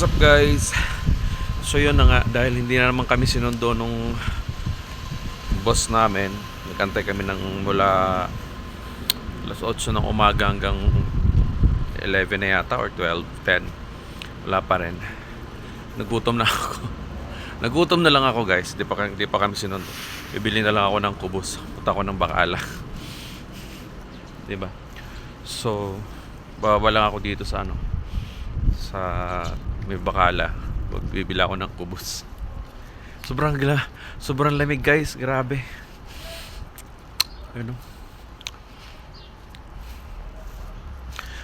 What's up guys? So yun na nga, dahil hindi na naman kami sinundo nung boss namin, nagantay kami ng mula alas 8 ng umaga hanggang 11 na yata or 12, 10. Wala pa rin. Nagutom na ako. Nagutom na lang ako guys. Di pa kami sinundo. Bibili na lang ako ng kubos. Punta ako ng Bacala. Diba? So bababa lang ako dito sa sa may Bacala. Bibili ako ng kubos. Sobrang lamig guys. Grabe. Ano?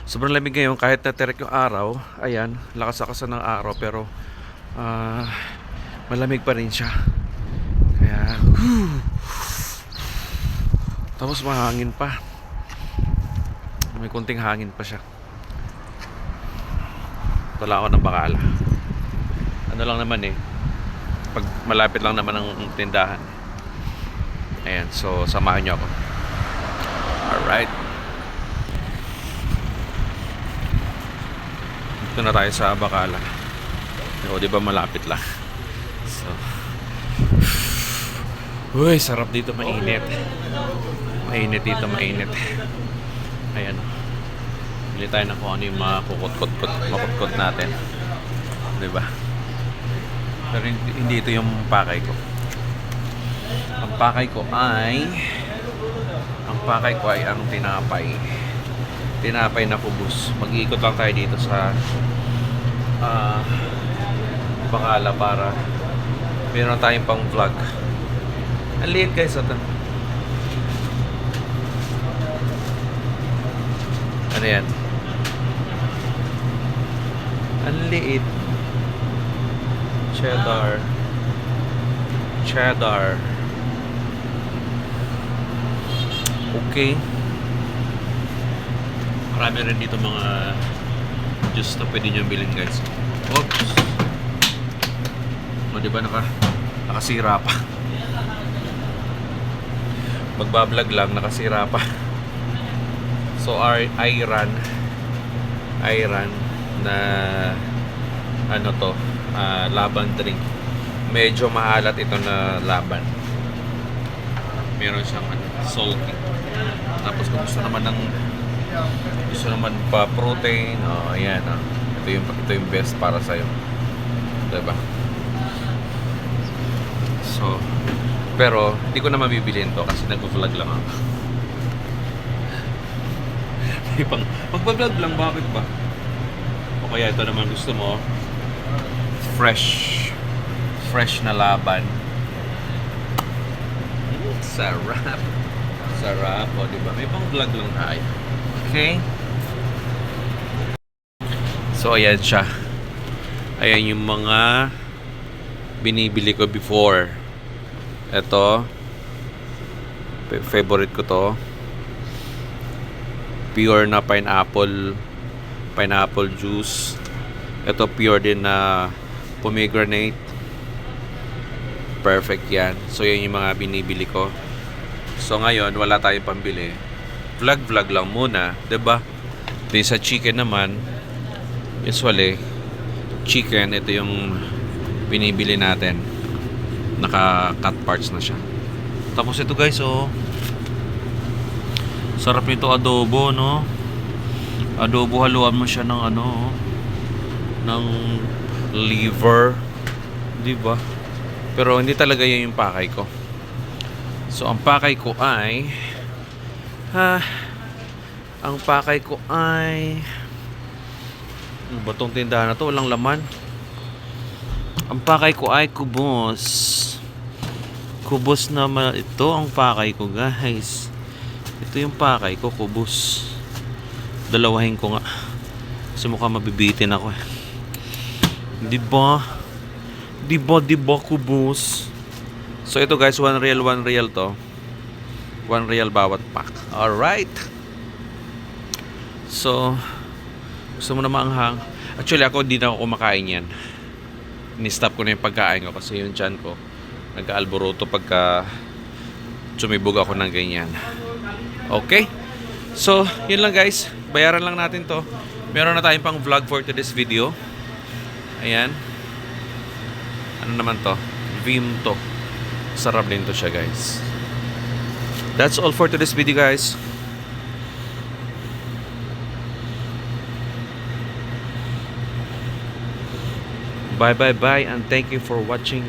Sobrang lamig ngayon kahit natirek yung araw. Ayan, lakas-lakasan ng araw pero malamig pa rin siya. Kaya tapos mahangin pa. May kunting hangin pa siya. Wala ako ng Bacala. Ano lang naman pag malapit lang naman ang tindahan. Ayan, so samahan niyo ako. Alright. Dito na tayo sa Bacala. O, di ba malapit lang. So, uy, sarap dito, mainit. Mainit dito, mainit. Ayan. Bili tayo ng kung ano yung makutkot natin. Diba? Pero hindi ito yung pakay ko. Ang pakay ko ay ang tinapay. Tinapay na kubos. Mag-iikot lang tayo dito sa Bacala para meron tayong pang vlog. Ang liit guys ito. Ano yan? Ang liit. Cheddar. Okay. Marami rin dito mga juice na pwede nyo bilhin guys. Oops. O diba nakasira pa. Magbablog lang, nakasira pa. So Iran na laban drink. Medyo mahalat ito na laban. Meron siyang salty. Tapos kung gusto naman pa protein, ayan, ito yung best para sa iyo. 'Di ba? So, pero hindi ko na mabibilhin to kasi nagvo-vlog lang ako. Magpa-vlog lang, bakit ba? O kaya ito naman gusto mo fresh na laban. Sarap, o diba? May pang vlog lang tayo. Okay? So ayan siya. Ayan yung mga binibili ko before. Ito favorite ko to. Pure na pineapple juice. Ito pure din na pomegranate. Perfect yan. So yan yung mga binibili ko. So ngayon wala tayong pambili. Vlog lang muna, 'di ba? Then sa chicken naman, usually chicken, ito yung binibili natin. Naka-cut parts na siya. Tapos ito guys, sarap nito adobo, no? Adobo, haluan mo siya ng ng liver, 'di ba? Pero hindi talaga 'yan yung pakay ko. So ang pakay ko ay ano ba tong tindahan na to? Walang laman. Ang pakay ko ay kubos. Kubos naman ito ang pakay ko, guys. Ito yung pakay ko, kubos. Dalawahin ko nga. Kasi mukhang mabibitin ako eh. Diba? Kubos. So ito guys, 1 real to. 1 real bawat pack. Alright. So gusto mo na maanghang. Actually ako hindi na ako kumakain yan. Ni-stop ko na yung pagkain ko kasi yung tiyan ko nagka-alboroto pagka sumibog ako ng ganyan. Okay? So, yun lang guys. Bayaran lang natin to. Meron na tayong pang vlog for today's video. Ayan. Ano naman to? Vimto. Sarap din to siya, guys. That's all for today's video, guys. Bye, bye, bye, and thank you for watching.